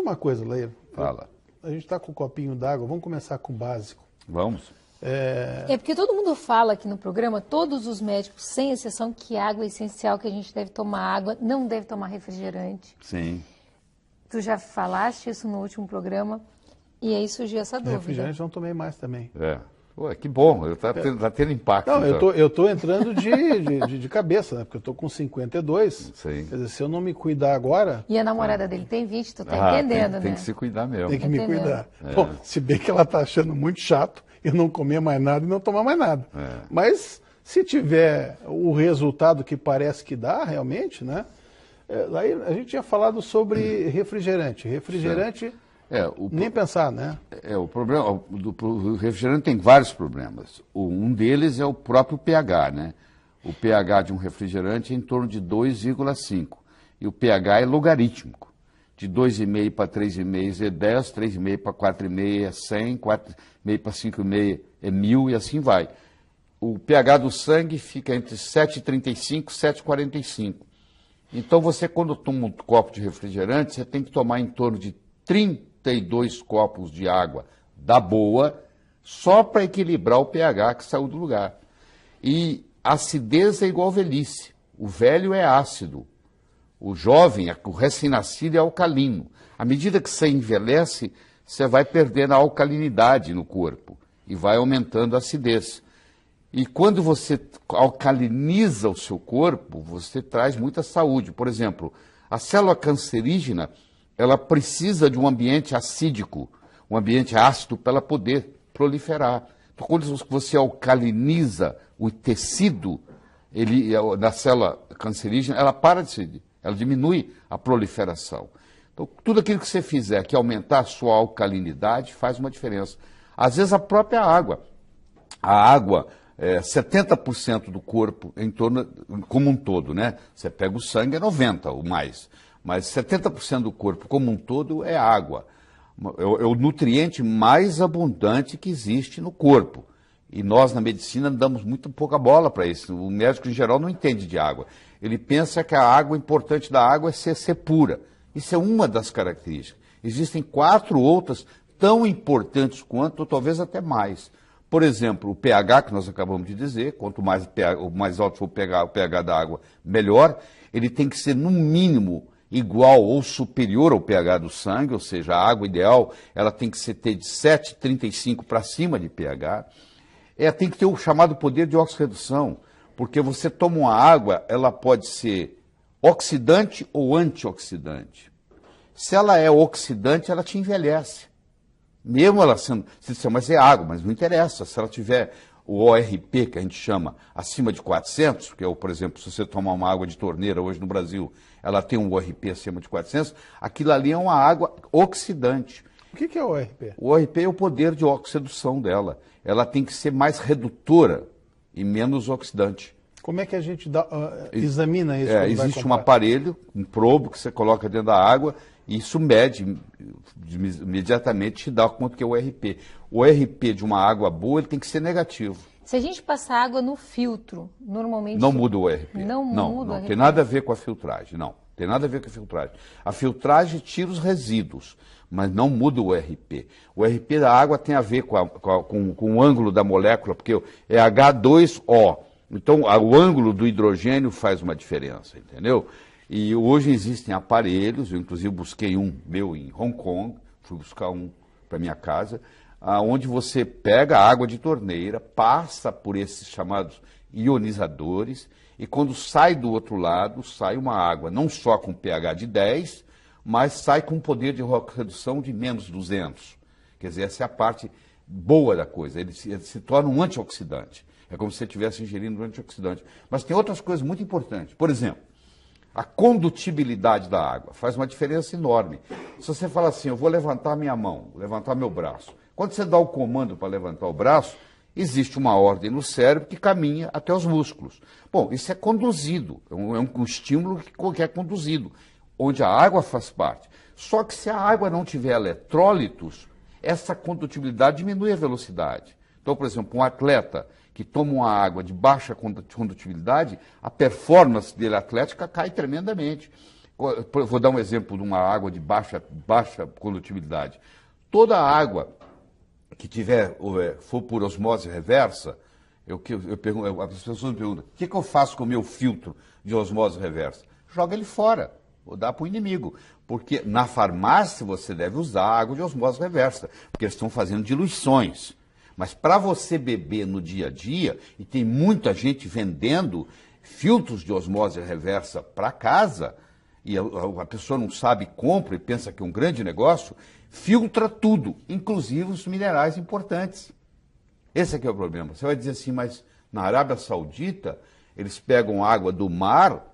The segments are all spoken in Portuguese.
uma coisa, Leir. Fala. A gente está com um copinho d'água, vamos começar com o básico. Vamos. É porque todo mundo fala aqui no programa, todos os médicos, sem exceção, que água é essencial, que a gente deve tomar água, não deve tomar refrigerante. Sim. Tu já falaste isso no último programa e aí surgiu essa dúvida. Refrigerante não tomei mais também. Ué, que bom, tá tendo impacto. Não, então. eu tô entrando de cabeça, né? Porque eu tô com 52. Sim. Quer dizer, se eu não me cuidar agora, E a namorada dele tem 20, tu tá entendendo, né? Tem que se cuidar mesmo. tem que me Entendendo. cuidar. Bom, se bem que ela tá achando muito chato eu não comer mais nada e não tomar mais nada. Mas se tiver o resultado que parece que dá, realmente, né? Aí a gente tinha falado sobre refrigerante. Refrigerante, nem pensar, né? O problema do refrigerante tem vários problemas. Um deles é o próprio pH, né? O pH de um refrigerante é em torno de 2,5. E o pH é logarítmico. De 2,5 para 3,5 é 10, 3,5 para 4,5 é 100, 4,5 para 5,5 é 1000 e assim vai. O pH do sangue fica entre 7,35 e 7,45. Então você, quando toma um copo de refrigerante, você tem que tomar em torno de 32 copos de água da boa, só para equilibrar o pH que saiu do lugar. E acidez é igual velhice. O velho é ácido. O jovem, o recém-nascido é alcalino. À medida que você envelhece, você vai perdendo a alcalinidade no corpo e vai aumentando a acidez. E quando você alcaliniza o seu corpo, você traz muita saúde. Por exemplo, a célula cancerígena, ela precisa de um ambiente acídico, um ambiente ácido para ela poder proliferar. Então, quando você alcaliniza o tecido da célula cancerígena, ela para de se, ela diminui a proliferação. Então, tudo aquilo que você fizer que aumentar a sua alcalinidade faz uma diferença. Às vezes, a própria água. A água, 70% do corpo, em torno, como um todo, né? Você pega o sangue, é 90% ou mais. Mas 70% do corpo como um todo é água. É o nutriente mais abundante que existe no corpo. E nós, na medicina, damos muito pouca bola para isso. O médico, em geral, não entende de água. Ele pensa que a água, o importante da água é ser pura. Isso é uma das características. Existem 4 outras tão importantes quanto, ou talvez até mais. Por exemplo, o pH, que nós acabamos de dizer, quanto mais, mais alto for o pH da água, melhor. Ele tem que ser, no mínimo, igual ou superior ao pH do sangue, ou seja, a água ideal ela tem que ter de 7,35 para cima de pH. Tem que ter o chamado poder de oxirredução, porque você toma uma água, ela pode ser oxidante ou antioxidante. Se ela é oxidante, ela te envelhece. Mesmo ela sendo, você diz, mas é água, mas não interessa. Se ela tiver o ORP, que a gente chama, acima de 400, porque, por exemplo, se você tomar uma água de torneira hoje no Brasil, ela tem um ORP acima de 400, aquilo ali é uma água oxidante. O que é o ORP? O ORP é o poder de oxidação dela. Ela tem que ser mais redutora e menos oxidante. Como é que a gente examina isso? Existe um aparelho, um probo que você coloca dentro da água e isso mede, imediatamente te dá quanto que é o ORP. O ORP de uma água boa ele tem que ser negativo. Se a gente passar água no filtro, normalmente... Não muda o ORP. Não muda o ORP. Tem nada a ver com a filtragem, não. Tem nada a ver com a filtragem. A filtragem tira os resíduos, mas não muda o ORP. O ORP da água tem a ver com o ângulo da molécula, porque é H2O. Então, o ângulo do hidrogênio faz uma diferença, entendeu? E hoje existem aparelhos, eu inclusive busquei um meu em Hong Kong, fui buscar um para minha casa, onde você pega a água de torneira, passa por esses chamados ionizadores, e quando sai do outro lado, sai uma água não só com pH de 10, mas sai com poder de redução de menos 200. Quer dizer, essa é a parte boa da coisa, ele se torna um antioxidante. É como se você estivesse ingerindo um antioxidante. Mas tem outras coisas muito importantes. Por exemplo, a condutibilidade da água faz uma diferença enorme. Se você fala assim, eu vou levantar minha mão, levantar meu braço. Quando você dá o comando para levantar o braço, existe uma ordem no cérebro que caminha até os músculos. Bom, isso é conduzido, é um estímulo que é conduzido, onde a água faz parte. Só que se a água não tiver eletrólitos, essa condutibilidade diminui a velocidade. Então, por exemplo, um atleta que toma uma água de baixa condutibilidade, a performance dele atlética cai tremendamente. vou dar um exemplo de uma água de baixa condutibilidade. Toda água que for por osmose reversa, as pessoas me perguntam, o que eu faço com o meu filtro de osmose reversa? Joga ele fora, ou dá para o inimigo. Porque na farmácia você deve usar água de osmose reversa, porque eles estão fazendo diluições. Mas para você beber no dia a dia, e tem muita gente vendendo filtros de osmose reversa para casa, e a pessoa não sabe, compra e pensa que é um grande negócio, filtra tudo, inclusive os minerais importantes. Esse aqui é o problema. Você vai dizer assim, mas na Arábia Saudita, eles pegam água do mar,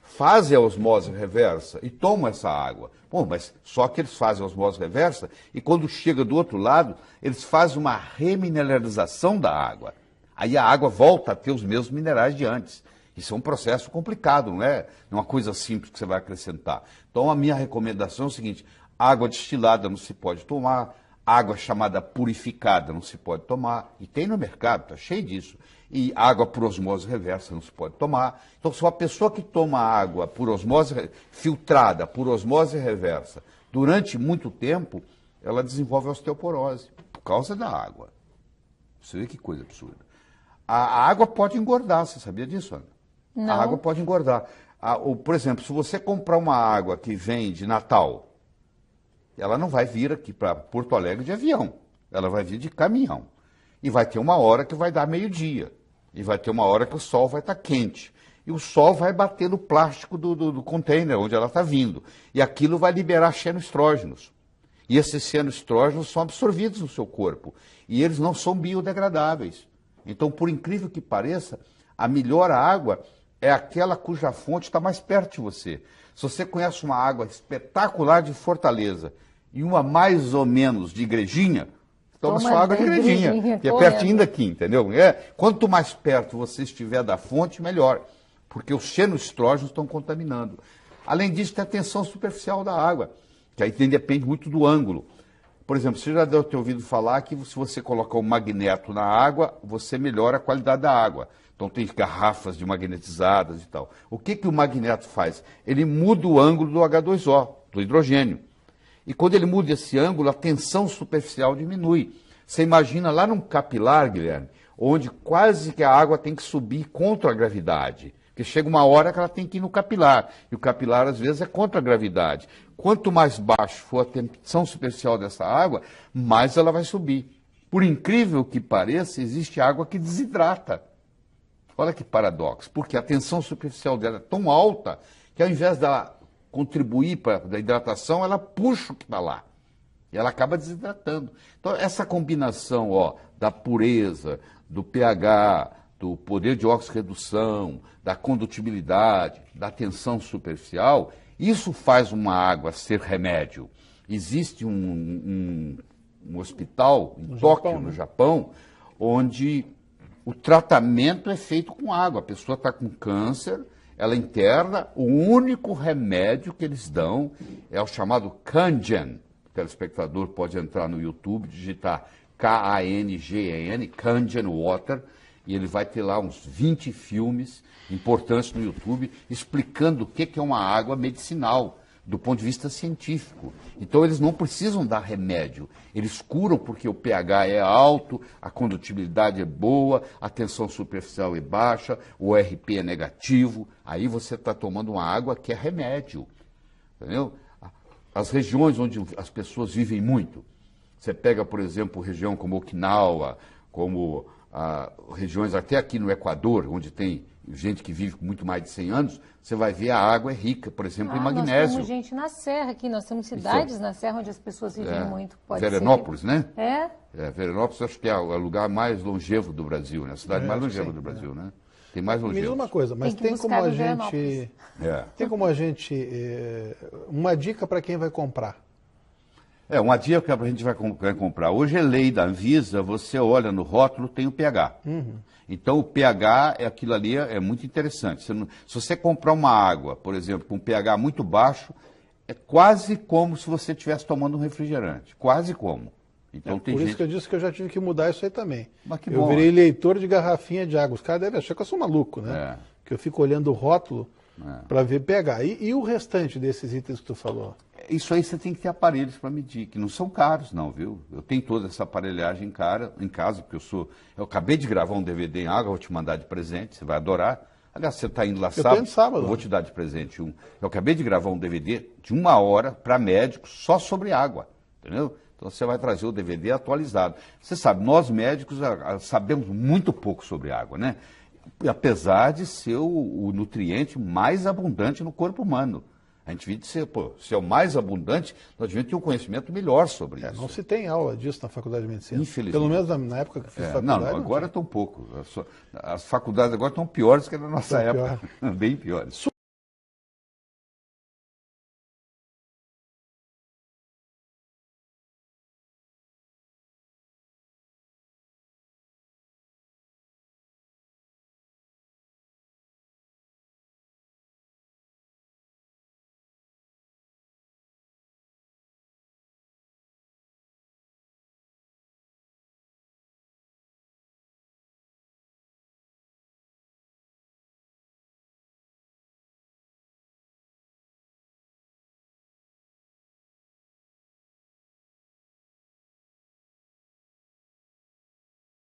fazem a osmose reversa e tomam essa água. Bom, mas só que eles fazem a osmose reversa e quando chega do outro lado, eles fazem uma remineralização da água. Aí a água volta a ter os mesmos minerais de antes. Isso é um processo complicado, não é uma coisa simples que você vai acrescentar. Então a minha recomendação é o seguinte, água destilada não se pode tomar, água chamada purificada não se pode tomar, e tem no mercado, está cheio disso. E água por osmose reversa não se pode tomar. Então, se uma pessoa que toma água por osmose filtrada, por osmose reversa, durante muito tempo, ela desenvolve osteoporose, por causa da água. Você vê que coisa absurda. A água pode engordar, você sabia disso, Ana? Não. A água pode engordar. Por exemplo, se você comprar uma água que vem de Natal, ela não vai vir aqui para Porto Alegre de avião, ela vai vir de caminhão. E vai ter uma hora que vai dar meio-dia, e vai ter uma hora que o sol vai estar quente. E o sol vai bater no plástico do container onde ela está vindo. E aquilo vai liberar xenoestrógenos. E esses xenoestrógenos são absorvidos no seu corpo. E eles não são biodegradáveis. Então, por incrível que pareça, a melhor água é aquela cuja fonte está mais perto de você. Se você conhece uma água espetacular de Fortaleza e uma mais ou menos de Igrejinha, toma sua água de Igrejinha, que é pertinho daqui, entendeu? Quanto mais perto você estiver da fonte, melhor, porque os xenoestrógenos estão contaminando. Além disso, tem a tensão superficial da água, que aí depende muito do ângulo. Por exemplo, você já deve ter ouvido falar que se você colocar um magneto na água, você melhora a qualidade da água. Então tem garrafas de magnetizadas e tal. O que o magneto faz? Ele muda o ângulo do H2O, do hidrogênio. E quando ele muda esse ângulo, a tensão superficial diminui. Você imagina lá num capilar, Guilherme, onde quase que a água tem que subir contra a gravidade. Porque chega uma hora que ela tem que ir no capilar. E o capilar, às vezes, é contra a gravidade. Quanto mais baixo for a tensão superficial dessa água, mais ela vai subir. Por incrível que pareça, existe água que desidrata. Olha que paradoxo, porque a tensão superficial dela é tão alta que ao invés dela contribuir para a hidratação, ela puxa o que está lá. E ela acaba desidratando. Então, essa combinação da pureza, do pH, do poder de oxirredução, da condutibilidade, da tensão superficial, isso faz uma água ser remédio. Existe um hospital em Tóquio, no Japão, onde o tratamento é feito com água. A pessoa está com câncer, ela interna, o único remédio que eles dão é o chamado Kangen. O telespectador pode entrar no YouTube, digitar Kangen, Kangen Water, e ele vai ter lá uns 20 filmes importantes no YouTube explicando o que é uma água medicinal, do ponto de vista científico. Então eles não precisam dar remédio, eles curam porque o pH é alto, a condutibilidade é boa, a tensão superficial é baixa, o RP é negativo, aí você está tomando uma água que é remédio. Entendeu? As regiões onde as pessoas vivem muito, você pega, por exemplo, região como Okinawa, como regiões até aqui no Equador, onde tem gente que vive com muito mais de 100 anos, você vai ver a água é rica, por exemplo, em magnésio. Nós temos gente na Serra aqui, nós temos cidades na Serra onde as pessoas vivem muito. Veranópolis, né? É? Veranópolis acho que é o lugar mais longevo do Brasil, né? A cidade mais longeva do Brasil, né? Tem mais longevos. Me diz uma coisa, mas tem como a gente... Tem como a gente... uma dica para quem vai comprar. Uma dica que a gente vai comprar. Hoje é lei da Anvisa, você olha no rótulo, tem o pH. Então, o pH, aquilo ali é muito interessante. Se você comprar uma água, por exemplo, com um pH muito baixo, é quase como se você estivesse tomando um refrigerante. Quase como. Então, tem isso que eu disse que eu já tive que mudar isso aí também. Mas eu virei leitor de garrafinha de água. Os caras devem achar que eu sou maluco, né? Que eu fico olhando o rótulo. para ver pH. E o restante desses itens que tu falou? Isso aí você tem que ter aparelhos para medir, que não são caros não, viu? Eu tenho toda essa aparelhagem em casa, porque eu acabei de gravar um DVD em água, vou te mandar de presente, você vai adorar. Aliás, você está indo lá sábado, eu vou te dar de presente um. Eu acabei de gravar um DVD de 1 hora para médicos só sobre água, entendeu? Então você vai trazer o DVD atualizado. Você sabe, nós médicos sabemos muito pouco sobre água, né? Apesar de ser o nutriente mais abundante no corpo humano. A gente devia ser, se é o mais abundante, nós devíamos ter um conhecimento melhor sobre isso. Não se tem aula disso na Faculdade de Medicina. Infelizmente. Pelo menos na época que eu fiz faculdade. Não, agora estão pouco. As faculdades agora estão piores que na nossa época. Bem piores.